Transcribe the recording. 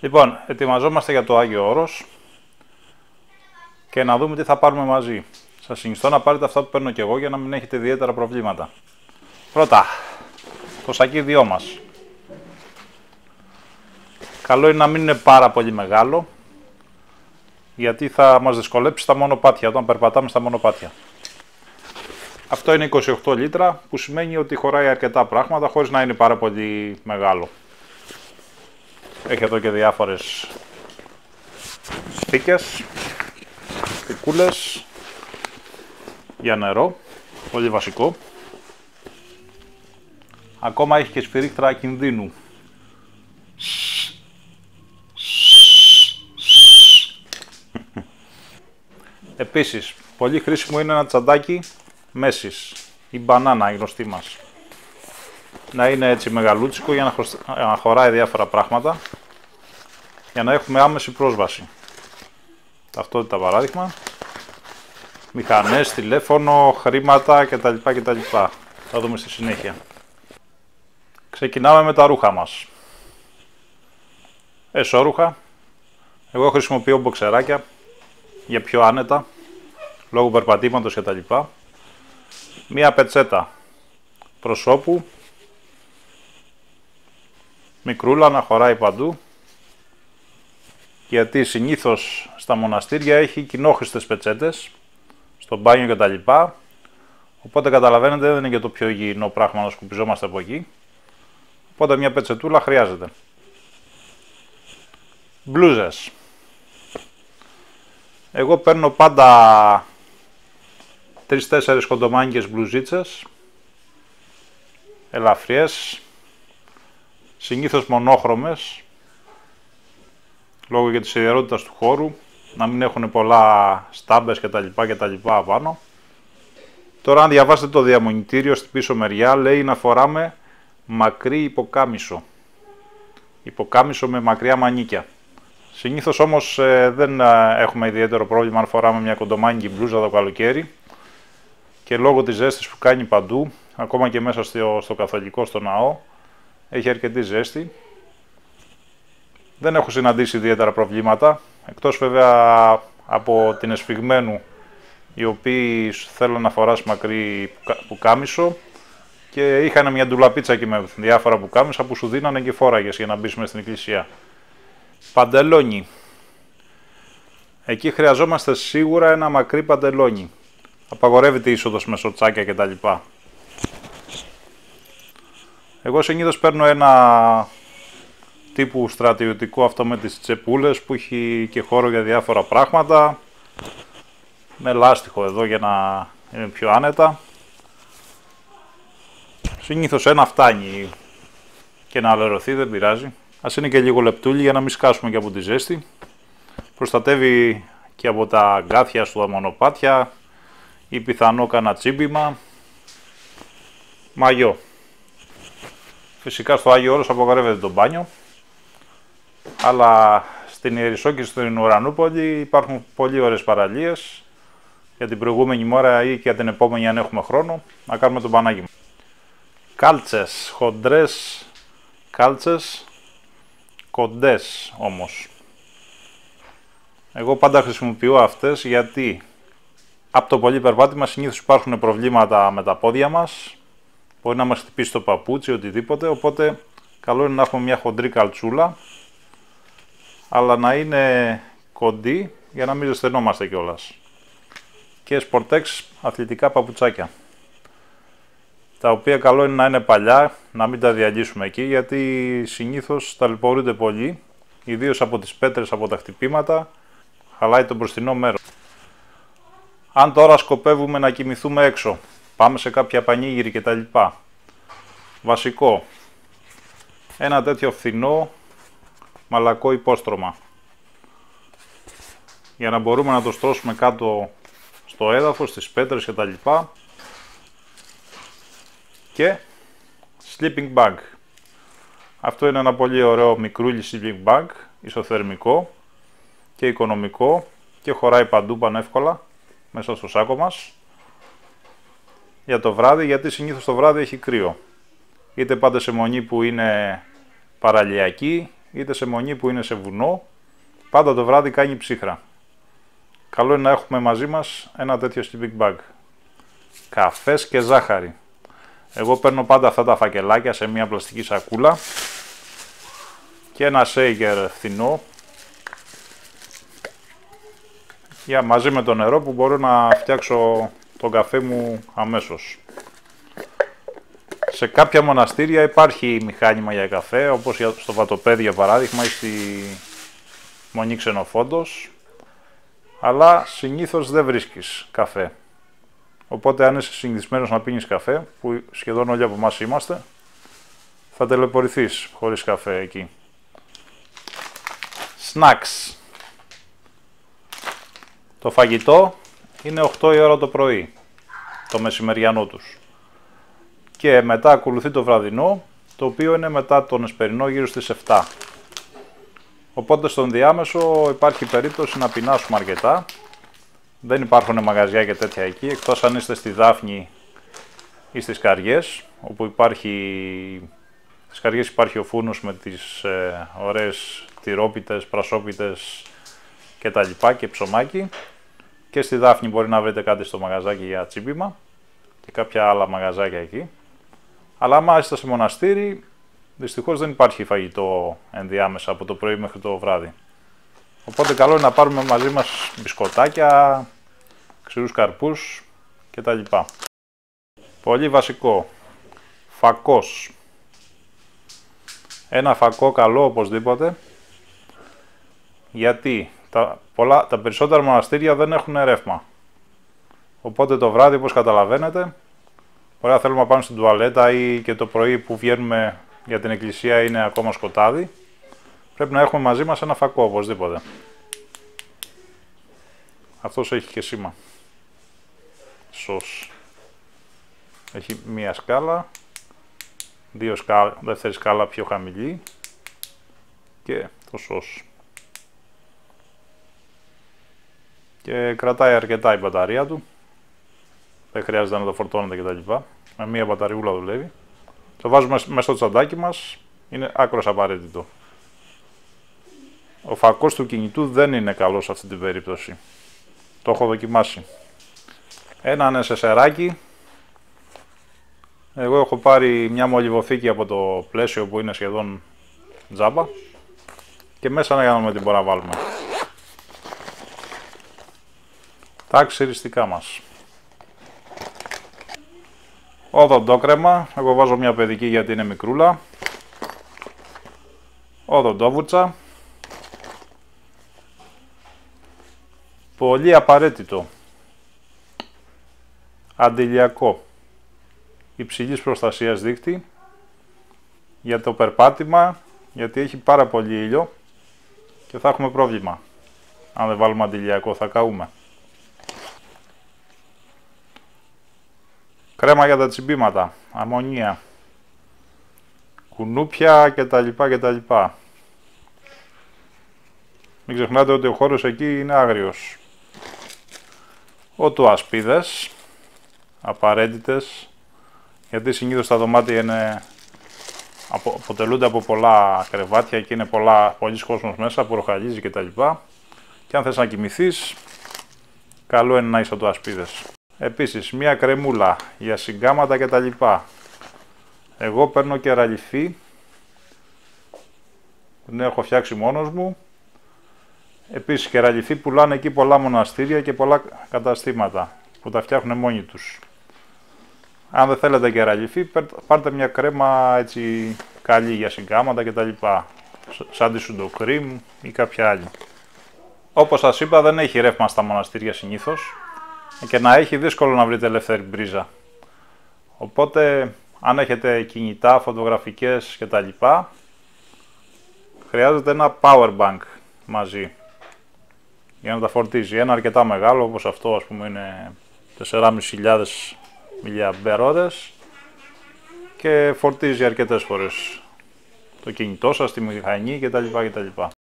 Λοιπόν, ετοιμαζόμαστε για το Άγιο Όρος και να δούμε τι θα πάρουμε μαζί. Σας συνιστώ να πάρετε αυτά που παίρνω και εγώ για να μην έχετε ιδιαίτερα προβλήματα. Πρώτα, το σακίδιό μας. Καλό είναι να μην είναι πάρα πολύ μεγάλο, γιατί θα μας δυσκολέψει στα μονοπάτια, όταν περπατάμε στα μονοπάτια. Αυτό είναι 28 λίτρα, που σημαίνει ότι χωράει αρκετά πράγματα, χωρίς να είναι πάρα πολύ μεγάλο. Έχει εδώ και διάφορες στίκες, στικούλες για νερό, πολύ βασικό. Ακόμα έχει και σφυρίχτρα κινδύνου. Επίσης, πολύ χρήσιμο είναι ένα τσαντάκι μέσης, η μπανάνα η γνωστή μας. Να είναι έτσι μεγαλούτσικο για να χωράει διάφορα πράγματα, για να έχουμε άμεση πρόσβαση. Ταυτότητα παράδειγμα, μηχανές, τηλέφωνο, χρήματα κτλ. Θα δούμε στη συνέχεια. Ξεκινάμε με τα ρούχα μας. Εσώρουχα. Εγώ χρησιμοποιώ μποξεράκια για πιο άνετα, λόγω περπατήματος κτλ. Μία πετσέτα προσώπου, μικρούλα να χωράει παντού, γιατί συνήθως στα μοναστήρια έχει κοινόχρηστες πετσέτες, στο μπάνιο κτλ. Οπότε καταλαβαίνετε δεν είναι και το πιο υγιεινό πράγμα να σκουπιζόμαστε από εκεί. Οπότε μια πετσετούλα χρειάζεται. Μπλούζες. Εγώ παίρνω πάντα 3-4 κοντομάνικες μπλουζίτσες, ελαφριές, συνήθως μονόχρωμες, λόγω για της ιδιαιτερότητας του χώρου, να μην έχουν πολλά στάμπες κτλ. Απάνω. Τώρα αν διαβάσετε το διαμονητήριο στην πίσω μεριά, λέει να φοράμε μακρύ υποκάμισο. Υποκάμισο με μακριά μανίκια. Συνήθως όμως δεν έχουμε ιδιαίτερο πρόβλημα αν φοράμε μια κοντομάνικη μπλούζα το καλοκαίρι, και λόγω της ζέστης που κάνει παντού, ακόμα και μέσα στο καθολικό, στο ναό, έχει αρκετή ζέστη. Δεν έχω συναντήσει ιδιαίτερα προβλήματα, εκτός βέβαια από την εσφιγμένου, οι οποίοι θέλουν να φοράς μακρύ πουκάμισο και είχαν μια ντουλαπίτσα και με διάφορα πουκάμισα που σου δίνανε και φόραγες για να μπεις μέσα στην εκκλησία. Παντελόνι. Εκεί χρειαζόμαστε σίγουρα ένα μακρύ παντελόνι. Απαγορεύεται η είσοδος με σοτσάκια κτλ. Εγώ συνήθως παίρνω ένα τύπου στρατιωτικό, αυτό με τις τσεπούλες που έχει και χώρο για διάφορα πράγματα, με λάστιχο εδώ για να είναι πιο άνετα. Συνήθως ένα φτάνει, και να αλερωθεί δεν πειράζει. Ας είναι και λίγο λεπτούλι για να μην σκάσουμε και από τη ζέστη. Προστατεύει και από τα αγκάθια στα μονοπάτια ή πιθανό κανένα τσίμπημα. Μαγιό. Φυσικά στο Άγιο Όρος απαγορεύεται το μπάνιο, αλλά στην Ιερισσό και στην Ουρανούπολη υπάρχουν πολύ ωραίες παραλίες για την προηγούμενη μέρα ή και για την επόμενη, αν έχουμε χρόνο, να κάνουμε το μπανάκι μας. Κάλτσες, χοντρές κάλτσες, κοντές όμως. Εγώ πάντα χρησιμοποιώ αυτές, γιατί από το πολύ περπάτημα συνήθως υπάρχουν προβλήματα με τα πόδια μας, μπορεί να μας χτυπήσει το παπούτσι, οτιδήποτε, οπότε καλό είναι να έχουμε μια χοντρή καλτσούλα, αλλά να είναι κοντή για να μην ζεσθενόμαστε κιόλας. Και Sportex αθλητικά παπουτσάκια, τα οποία καλό είναι να είναι παλιά, να μην τα διαλύσουμε εκεί, γιατί συνήθως ταλαιπωρούνται πολύ, ιδίως από τις πέτρες, από τα χτυπήματα, χαλάει το μπροστινό μέρος. Αν τώρα σκοπεύουμε να κοιμηθούμε έξω, πάμε σε κάποια πανήγυρη κτλ. Βασικό, ένα τέτοιο φθηνό μαλακό υπόστρωμα, για να μπορούμε να το στρώσουμε κάτω στο έδαφος, στις πέτρες κτλ. Και sleeping bag. Αυτό είναι ένα πολύ ωραίο μικρούλι sleeping bag, ισοθερμικό και οικονομικό και χωράει παντού πανεύκολα μέσα στο σάκο μας. Για το βράδυ, γιατί συνήθως το βράδυ έχει κρύο. Είτε πάτε σε μονή που είναι παραλιακή, είτε σε μονή που είναι σε βουνό, πάντα το βράδυ κάνει ψύχρα. Καλό είναι να έχουμε μαζί μας ένα τέτοιο sleeping bag. Καφές και ζάχαρη. Εγώ παίρνω πάντα αυτά τα φακελάκια σε μια πλαστική σακούλα και ένα shaker φθηνό για μαζί με το νερό που μπορώ να φτιάξω τον καφέ μου αμέσως. Σε κάποια μοναστήρια υπάρχει μηχάνημα για καφέ, όπως στο Βατοπέδι για παράδειγμα ή στη Μονή Ξενοφόντος, αλλά συνήθως δεν βρίσκεις καφέ. Οπότε αν είσαι συνηθισμένος να πίνεις καφέ, που σχεδόν όλοι από εμάς είμαστε, θα ταλαιπωρηθείς χωρίς καφέ εκεί. Snacks. Το φαγητό είναι 8 η ώρα το πρωί, το μεσημεριανό τους. Και μετά ακολουθεί το βραδινό, το οποίο είναι μετά τον εσπερινό γύρω στις 7. Οπότε στον διάμεσο υπάρχει περίπτωση να πεινάσουμε αρκετά. Δεν υπάρχουν μαγαζιά και τέτοια εκεί, εκτός αν είστε στη Δάφνη ή στις Καριές, όπου στις Καριές υπάρχει ο φούρνος με τις ωραίες τυρόπιτες, πρασόπιτες και τα λοιπά και ψωμάκι. Και στη Δάφνη μπορεί να βρείτε κάτι στο μαγαζάκι για τσίπημα και κάποια άλλα μαγαζάκια εκεί. Αλλά άμα είστε σε μοναστήρι, δυστυχώς δεν υπάρχει φαγητό ενδιάμεσα από το πρωί μέχρι το βράδυ. Οπότε καλό είναι να πάρουμε μαζί μας μπισκοτάκια, ξηρούς καρπούς κτλ. Πολύ βασικό. Φακός. Ένα φακό καλό οπωσδήποτε, γιατί τα περισσότερα μοναστήρια δεν έχουν ρεύμα. Οπότε το βράδυ, όπως καταλαβαίνετε, μπορεί να θέλουμε να πάμε στην τουαλέτα ή και το πρωί που βγαίνουμε για την εκκλησία είναι ακόμα σκοτάδι. Πρέπει να έχουμε μαζί μας ένα φακό οπωσδήποτε. Αυτός έχει και σήμα. Σως. Έχει μία σκάλα, δεύτερη σκάλα πιο χαμηλή και το σως. Και κρατάει αρκετά η μπαταρία του. Δεν χρειάζεται να το φορτώνετε κτλ. Με μία μπαταριούλα δουλεύει. Το βάζουμε μέσα στο τσαντάκι μας. Είναι άκρως απαραίτητο. Ο φακός του κινητού δεν είναι καλός σε αυτή την περίπτωση. Το έχω δοκιμάσει. Ένα νεσεσεράκι. Εγώ έχω πάρει μια μολυβοθήκη από το πλαίσιο που είναι σχεδόν τζάμπα. Και μέσα να κάνουμε τι μπορούμε να βάλουμε. Τα ξυριστικά μας. Οδοντόκρεμα, εγώ βάζω μια παιδική γιατί είναι μικρούλα. Οδοντόβουρτσα. Πολύ απαραίτητο. Αντιλιακό. Υψηλής προστασίας δίχτυ. Για το περπάτημα, γιατί έχει πάρα πολύ ήλιο και θα έχουμε πρόβλημα. Αν δεν βάλουμε αντιλιακό θα καούμε. Κρέμα για τα τσιμπήματα, αμμονία, κουνούπια κτλ. Μην ξεχνάτε ότι ο χώρος εκεί είναι άγριος. Οτοασπίδες, απαραίτητες, γιατί συνήθως τα δωμάτια αποτελούνται από πολλά κρεβάτια και είναι πολλής κόσμος μέσα που ροχαλίζει κτλ. Και αν θες να κοιμηθείς, καλό είναι να είσαι οτοασπίδες. Επίσης, μία κρεμούλα για συγκάματα κτλ. Εγώ παίρνω κεραλιφή, την έχω φτιάξει μόνος μου. Επίσης, κεραλιφή πουλάνε εκεί πολλά μοναστήρια και πολλά καταστήματα που τα φτιάχνουν μόνοι τους. Αν δεν θέλετε κεραλιφή, πάρτε μια κρέμα έτσι καλή για συγκάματα κτλ. Σαν τη Σουντοκρίμ ή κάποια άλλη. Όπως σας είπα, δεν έχει ρεύμα στα μοναστήρια συνήθως. Και να έχει δύσκολο να βρείτε ελεύθερη μπρίζα. Οπότε, αν έχετε κινητά, φωτογραφικές κτλ, χρειάζεται ένα power bank μαζί για να τα φορτίζει. Ένα αρκετά μεγάλο, όπως αυτό, ας πούμε, είναι 4.500 mAh και φορτίζει αρκετές φορές το κινητό σας, τη μηχανή κτλ.